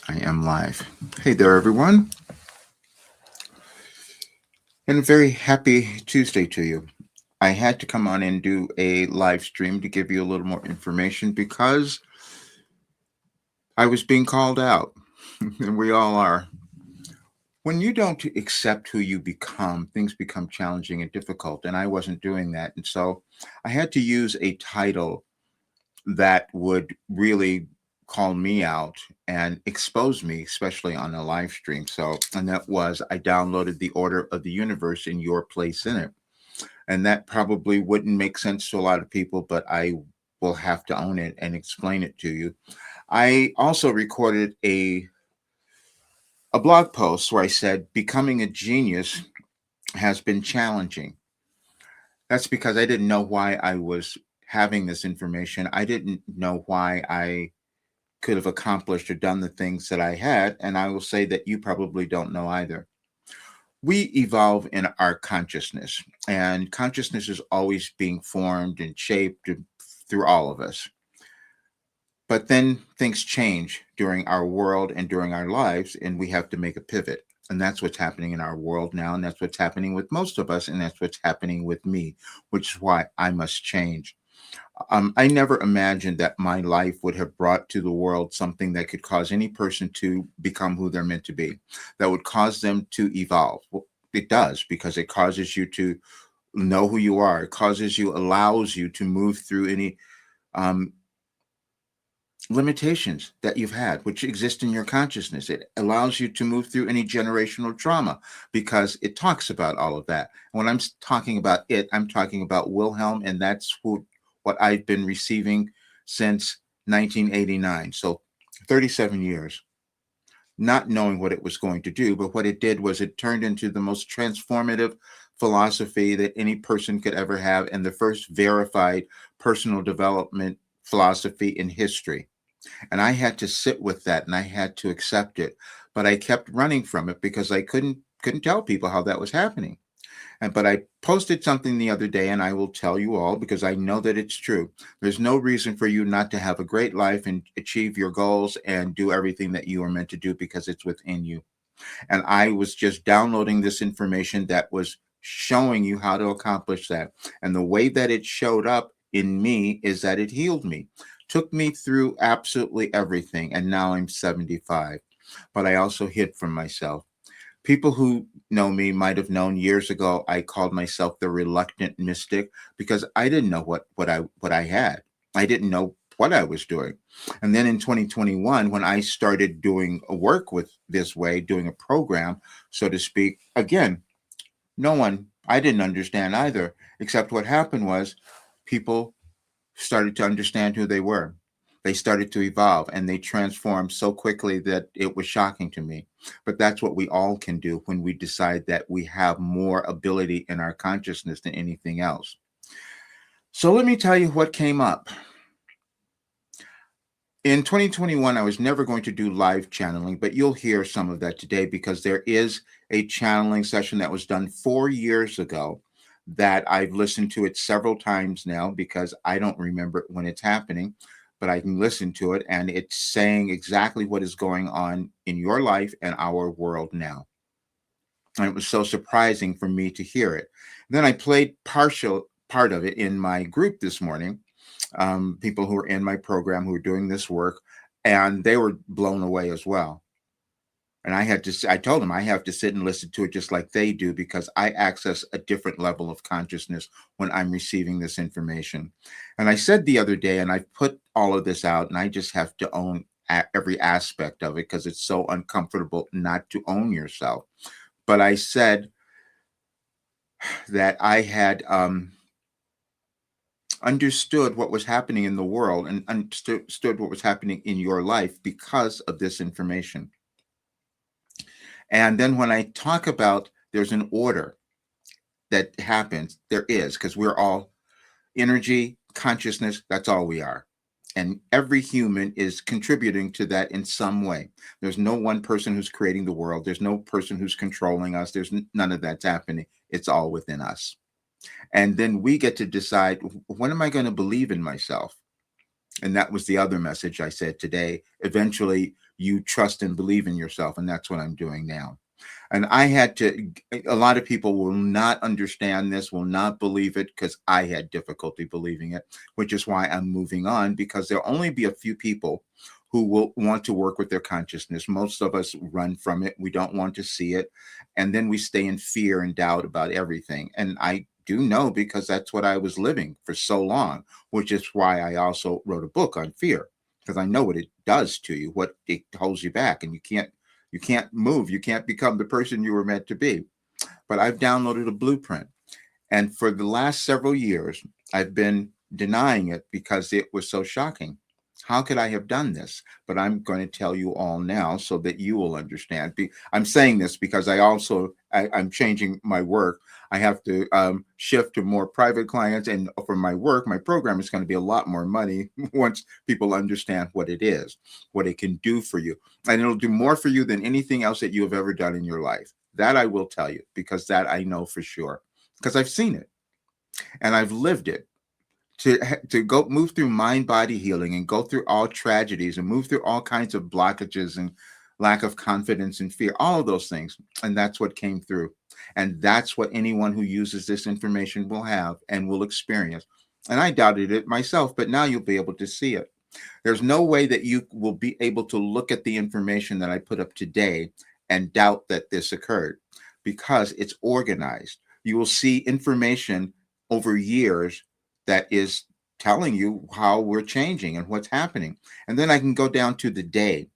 I am live. Hey there, everyone, and a very happy Tuesday to you. I had to come on and do a live stream to give you a little more information because I was being called out, and we all are. When you don't accept who you become, things become challenging and difficult, and I wasn't doing that. And so I had to use a title that would really call me out and expose me, especially on a live stream. So, and that was I downloaded the order of the universe in your place in it. And that probably wouldn't make sense to a lot of people, but I will have to own it and explain it to you. I also recorded a blog post where I said becoming a genius has been challenging. That's because I didn't know why I was having this information. I didn't know why I could have accomplished or done the things that I had. And I will say that you probably don't know either. We evolve in our consciousness, and consciousness is always being formed and shaped through all of us. But then things change during our world and during our lives, and we have to make a pivot. And that's what's happening in our world now. And that's what's happening with most of us. And that's what's happening with me, which is why I must change. I never imagined that my life would have brought to the world something that could cause any person to become who they're meant to be, that would cause them to evolve. Well, it does because it causes you to know who you are. It causes you, allows you to move through any um, limitations that you've had, which exist in your consciousness. It allows you to move through any generational trauma because it talks about all of that. When I'm talking about it, I'm talking about Wilhelm, and that's what I've been receiving since 1989. So 37 years, not knowing what it was going to do, but what it did was it turned into the most transformative philosophy that any person could ever have, and the first verified personal development philosophy in history. And I had to sit with that and I had to accept it, but I kept running from it because I couldn't tell people how that was happening. And but I posted something the other day, and I will tell you all because I know that it's true. There's no reason for you not to have a great life and achieve your goals and do everything that you are meant to do because it's within you. And I was just downloading this information that was showing you how to accomplish that. And the way that it showed up in me is that it healed me, took me through absolutely everything. And now I'm 75. But I also hid from myself. People who know me might have known years ago I called myself the reluctant mystic because I didn't know what I had. I didn't know what I was doing. And then in 2021, when I started doing a work with this way, doing a program, so to speak, again, no one, I didn't understand either, except what happened was people started to understand who they were. They started to evolve and they transformed so quickly that it was shocking to me. But that's what we all can do when we decide that we have more ability in our consciousness than anything else. So let me tell you what came up. In 2021, I was never going to do live channeling, but you'll hear some of that today because there is a channeling session that was done 4 years ago that I've listened to it several times now because I don't remember it when it's happening, but I can listen to it and it's saying exactly what is going on in your life and our world now. And it was so surprising for me to hear it. Then I played partial part of it in my group this morning, people who are in my program who are doing this work, and they were blown away as well. And I told them I have to sit and listen to it just like they do because I access a different level of consciousness when I'm receiving this information. And I said the other day, and I put all of this out, and I just have to own every aspect of it because it's so uncomfortable not to own yourself. But I said that I had understood what was happening in the world and understood what was happening in your life because of this information. And then when I talk about there's an order that happens, there is, because we're all energy, consciousness, that's all we are. And every human is contributing to that in some way. There's no one person who's creating the world. There's no person who's controlling us. There's none of that's happening. It's all within us. And then we get to decide, when am I going to believe in myself? And that was the other message I said today. Eventually, you trust and believe in yourself. And that's what I'm doing now. And I had to, a lot of people will not understand this, will not believe it, because I had difficulty believing it, which is why I'm moving on, because there'll only be a few people who will want to work with their consciousness. Most of us run from it. We don't want to see it. And then we stay in fear and doubt about everything. And I do know, because that's what I was living for so long, which is why I also wrote a book on fear, because I know what it does to you, what it holds you back, and you can't move. You can't become the person you were meant to be. But I've downloaded a blueprint. And for the last several years, I've been denying it because it was so shocking. How could I have done this? But I'm going to tell you all now so that you will understand. I'm saying this because I'm changing my work. I have to shift to more private clients. And for my work, my program is going to be a lot more money once people understand what it is, what it can do for you. And it'll do more for you than anything else that you have ever done in your life. That I will tell you, because that I know for sure, because I've seen it and I've lived it. To go move through mind body healing and go through all tragedies and move through all kinds of blockages and lack of confidence and fear, all of those things. And that's what came through. And that's what anyone who uses this information will have and will experience. And I doubted it myself, but now you'll be able to see it. There's no way that you will be able to look at the information that I put up today and doubt that this occurred, because it's organized. You will see information over years that is telling you how we're changing and what's happening. And then I can go down to the day.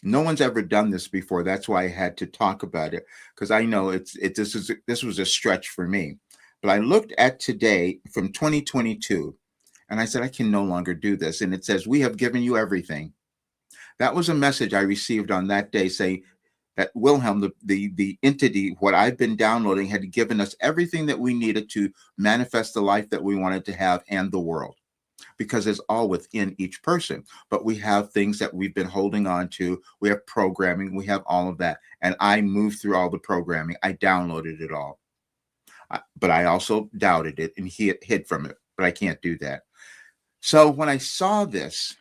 No one's ever done this before. That's why I had to talk about it, because I know this was a stretch for me. But I looked at today from 2022 and I said, I can no longer do this. And it says, we have given you everything. That was a message I received on that day, saying that Wilhelm, the entity, what I've been downloading, had given us everything that we needed to manifest the life that we wanted to have and the world, because it's all within each person. But we have things that we've been holding on to. We have programming. We have all of that. And I moved through all the programming. I downloaded it all. But I also doubted it and hid from it. But I can't do that. So when I saw this,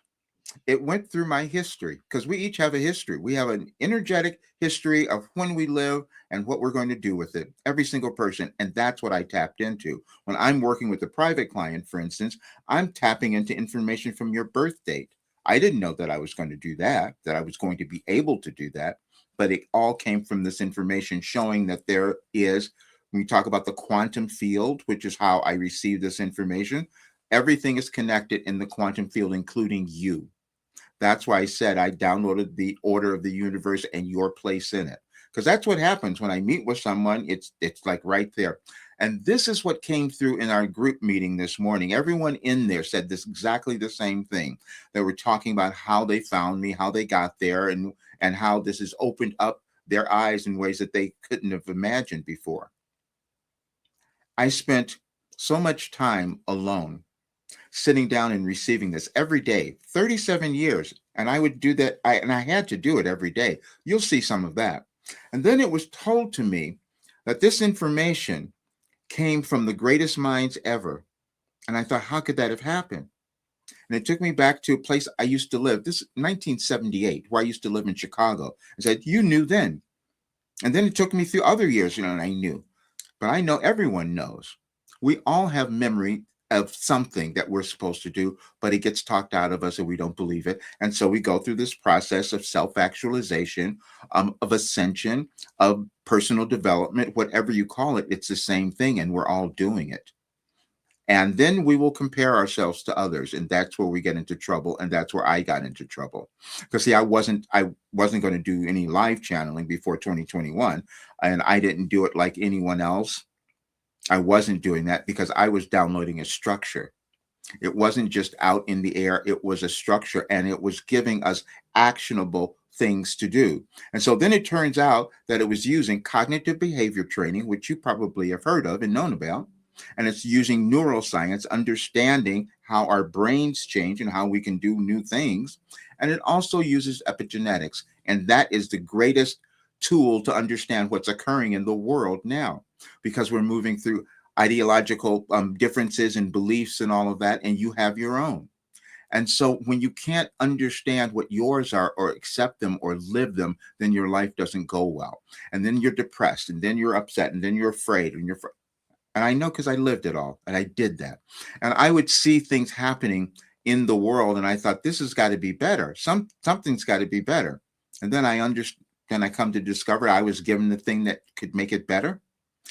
it went through my history, because we each have a history. We have an energetic history of when we live and what we're going to do with it, every single person. And that's what I tapped into. When I'm working with a private client, for instance, I'm tapping into information from your birth date. I didn't know that I was going to do that I was going to be able to do that. But it all came from this information showing that there is, when we talk about the quantum field, which is how I receive this information, everything is connected in the quantum field, including you. That's why I said I downloaded the order of the universe and your place in it, because that's what happens when I meet with someone. It's like right there. And this is what came through in our group meeting this morning. Everyone in there said this exactly the same thing. They were talking about how they found me, how they got there, and how this has opened up their eyes in ways that they couldn't have imagined before. I spent so much time alone, sitting down and receiving this every day, 37 years. And I would do that. I had to do it every day. You'll see some of that. And then it was told to me that this information came from the greatest minds ever. And I thought, how could that have happened? And it took me back to a place I used to live. This is 1978, where I used to live in Chicago. And said, you knew then. And then it took me through other years, and I knew. But I know everyone knows. We all have memory of something that we're supposed to do, but it gets talked out of us and we don't believe it. And so we go through this process of self-actualization, of ascension, of personal development, whatever you call it, it's the same thing, and we're all doing it. And then we will compare ourselves to others, and that's where we get into trouble. And that's where I got into trouble, because see, I wasn't going to do any live channeling before 2021, and I didn't do it like anyone else. I wasn't doing that because I was downloading a structure. It wasn't just out in the air. It was a structure, and it was giving us actionable things to do. And so then it turns out that it was using cognitive behavior training, which you probably have heard of and known about. And it's using neuroscience, understanding how our brains change and how we can do new things. And it also uses epigenetics. And that is the greatest tool to understand what's occurring in the world now, because we're moving through ideological differences and beliefs and all of that, and you have your own. And so when you can't understand what yours are or accept them or live them, then your life doesn't go well. And then you're depressed, and then you're upset, and then you're afraid, and I know because I lived it all and I did that. And I would see things happening in the world, and I thought, this has got to be better. Something's got to be better. And then I understand. Then I come to discover I was given the thing that could make it better.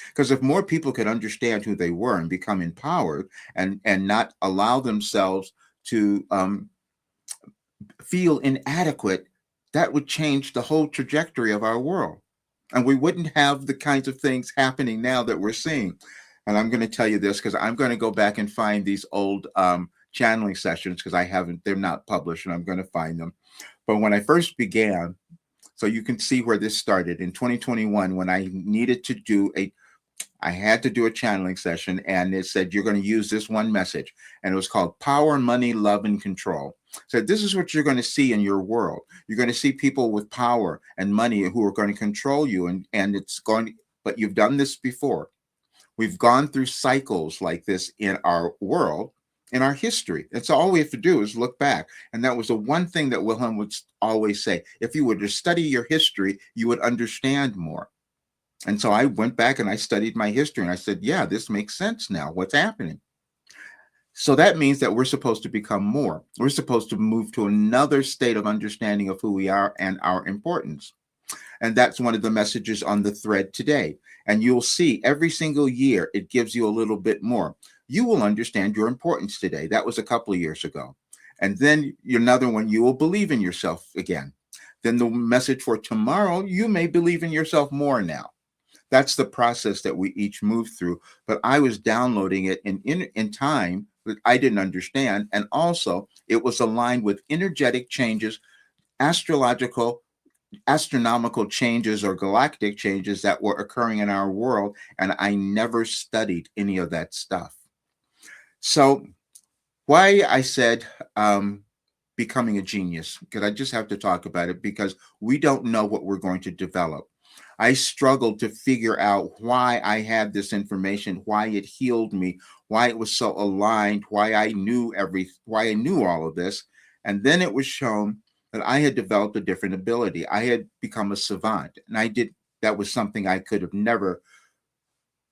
Because if more people could understand who they were and become empowered, and not allow themselves to feel inadequate, that would change the whole trajectory of our world. And we wouldn't have the kinds of things happening now that we're seeing. And I'm going to tell you this because I'm going to go back and find these old channeling sessions, because they're not published, and I'm going to find them. But when I first began, so you can see where this started in 2021, when I had to do a channeling session, and it said, you're going to use this one message. And it was called Power, Money, Love, and Control. So this is what you're going to see in your world. You're going to see people with power and money who are going to control you. But you've done this before. We've gone through cycles like this in our world, in our history. And so all we have to do is look back. And that was the one thing that Wilhelm would always say. If you were to study your history, you would understand more. And so I went back and I studied my history, and I said, yeah, this makes sense now. What's happening? So that means that we're supposed to become more. We're supposed to move to another state of understanding of who we are and our importance. And that's one of the messages on the thread today. And you'll see every single year, it gives you a little bit more. You will understand your importance today. That was a couple of years ago. And then another one, you will believe in yourself again. Then the message for tomorrow, you may believe in yourself more now. That's the process that we each move through. But I was downloading it in time that I didn't understand. And also, it was aligned with energetic changes, astronomical changes, or galactic changes that were occurring in our world. And I never studied any of that stuff. So why I said becoming a genius, because I just have to talk about it, because we don't know what we're going to develop. I struggled to figure out why I had this information, why it healed me, why it was so aligned, why I knew all of this. And then it was shown that I had developed a different ability. I had become a savant, and that was something I could have never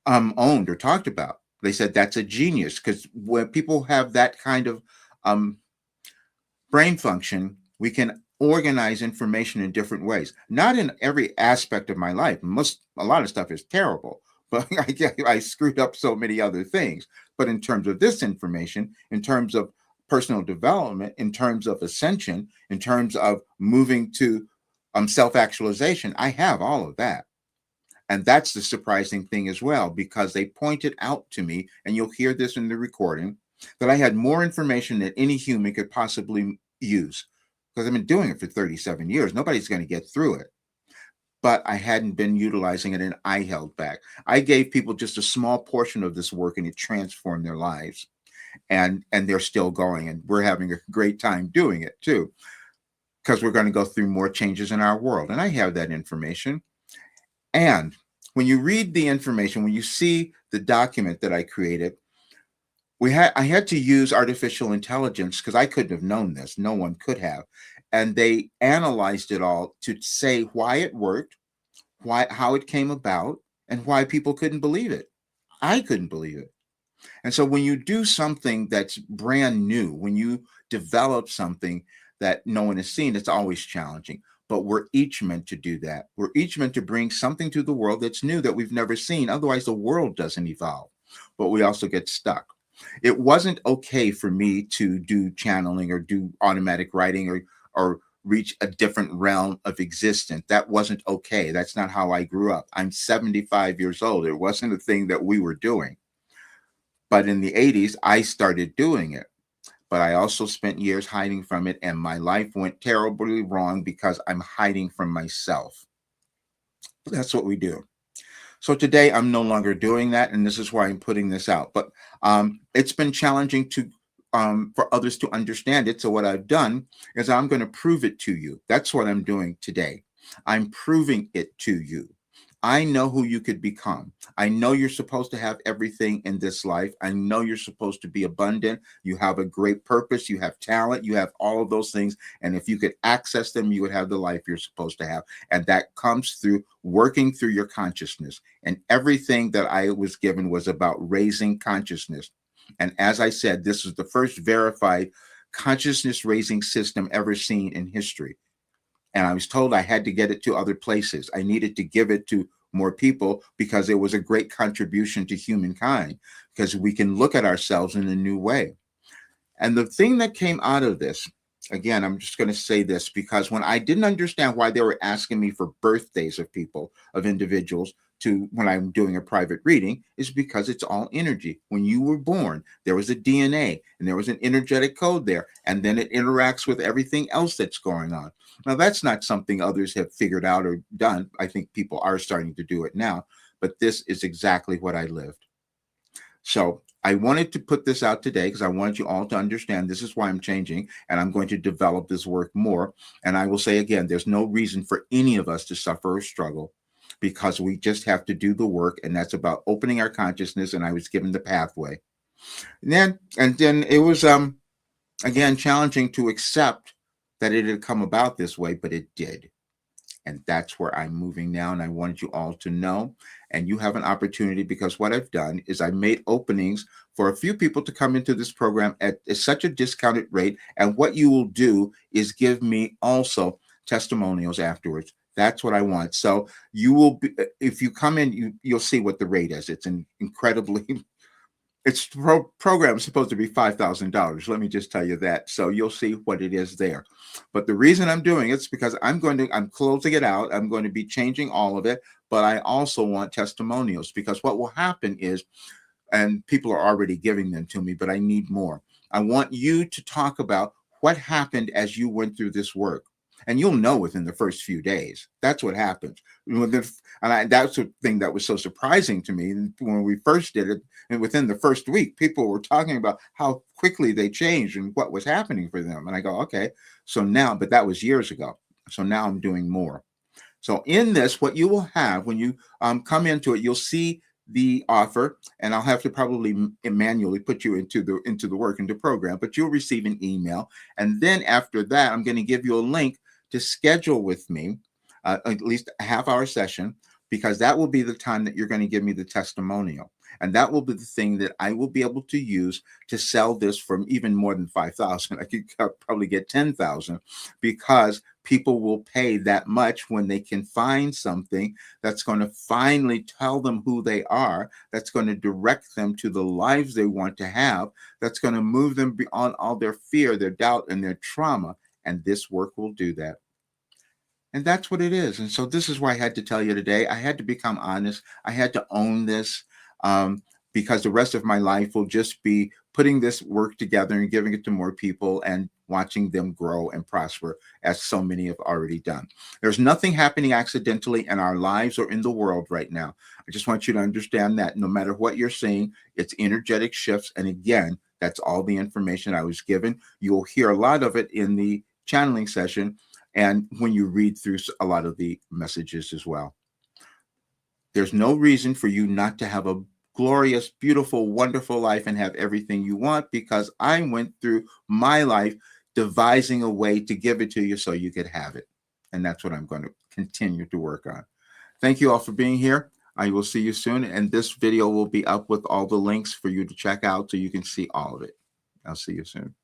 owned or talked about. They said that's a genius, because when people have that kind of brain function, we can organize information in different ways. Not in every aspect of my life. A lot of stuff is terrible, but I screwed up so many other things. But in terms of this information, in terms of personal development, in terms of ascension, in terms of moving to self-actualization, I have all of that. And that's the surprising thing as well, because they pointed out to me, and you'll hear this in the recording, that I had more information than any human could possibly use, because I've been doing it for 37 years. Nobody's going to get through it. But I hadn't been utilizing it, and I held back. I gave people just a small portion of this work, and it transformed their lives. And they're still going, and we're having a great time doing it too, because we're going to go through more changes in our world. And I have that information. And when you read the information, when you see the document that I created, I had to use artificial intelligence, because I couldn't have known this. No one could have. And they analyzed it all to say why it worked, how it came about, and why people couldn't believe it. I couldn't believe it. And so when you do something that's brand new, when you develop something that no one has seen, it's always challenging. But we're each meant to do that. We're each meant to bring something to the world that's new, that we've never seen. Otherwise, the world doesn't evolve. But we also get stuck. It wasn't okay for me to do channeling or do automatic writing or reach a different realm of existence. That wasn't okay. That's not how I grew up. I'm 75 years old. It wasn't a thing that we were doing. But in the 80s, I started doing it. But I also spent years hiding from it, and my life went terribly wrong because I'm hiding from myself. That's what we do. So today I'm no longer doing that, and this is why I'm putting this out. But it's been challenging for others to understand it. So what I've done is I'm going to prove it to you. That's what I'm doing today. I'm proving it to you. I know who you could become. I know you're supposed to have everything in this life. I know you're supposed to be abundant. You have a great purpose. You have talent. You have all of those things. And if you could access them, you would have the life you're supposed to have. And that comes through working through your consciousness. And everything that I was given was about raising consciousness. And as I said, this is the first verified consciousness raising system ever seen in history. And I was told I had to get it to other places. I needed to give it to more people because it was a great contribution to humankind, because we can look at ourselves in a new way. And the thing that came out of this, again, I'm just going to say this, because when I didn't understand why they were asking me for birthdays of people, of individuals, to when I'm doing a private reading, is because it's all energy. When you were born, there was a DNA and there was an energetic code there, and then it interacts with everything else that's going on. Now, that's not something others have figured out or done. I think people are starting to do it now, but this is exactly what I lived. So I wanted to put this out today because I wanted you all to understand this is why I'm changing, and I'm going to develop this work more. And I will say again, there's no reason for any of us to suffer or struggle, because we just have to do the work, and that's about opening our consciousness. And I was given the pathway. And then it was again challenging to accept that it had come about this way, but it did. And that's where I'm moving now. And I wanted you all to know. And you have an opportunity, because what I've done is I made openings for a few people to come into this program at such a discounted rate. And what you will do is give me also testimonials afterwards. That's what I want. So you will be, if you come in, you'll see what the rate is. It's an incredibly it's program is supposed to be $5,000. Let me just tell you that. So you'll see what it is there. But the reason I'm doing it's because I'm closing it out. I'm going to be changing all of it. But I also want testimonials, because what will happen is, and people are already giving them to me, but I need more. I want you to talk about what happened as you went through this work. And you'll know within the first few days. That's what happens. That's the thing that was so surprising to me when we first did it. And within the first week, people were talking about how quickly they changed and what was happening for them. And I go, okay, so now, but that was years ago. So now I'm doing more. So in this, what you will have when you come into it, you'll see the offer, and I'll have to probably manually put you into the work, into program, but you'll receive an email. And then after that, I'm going to give you a link to schedule with me at least a half-hour session, because that will be the time that you're going to give me the testimonial. And that will be the thing that I will be able to use to sell this for even more than 5,000. I could probably get 10,000, because people will pay that much when they can find something that's going to finally tell them who they are, that's going to direct them to the lives they want to have, that's going to move them beyond all their fear, their doubt, and their trauma. And this work will do that. And that's what it is. And so this is why I had to tell you today. I had to become honest. I had to own this, because the rest of my life will just be putting this work together and giving it to more people and watching them grow and prosper, as so many have already done. There's nothing happening accidentally in our lives or in the world right now. I just want you to understand that no matter what you're seeing, it's energetic shifts. And again, that's all the information I was given. You'll hear a lot of it in the channeling session, and when you read through a lot of the messages as well. There's no reason for you not to have a glorious, beautiful, wonderful life and have everything you want, because I went through my life devising a way to give it to you so you could have it. And that's what I'm going to continue to work on. Thank you all for being here. I will see you soon. And this video will be up with all the links for you to check out so you can see all of it. I'll see you soon.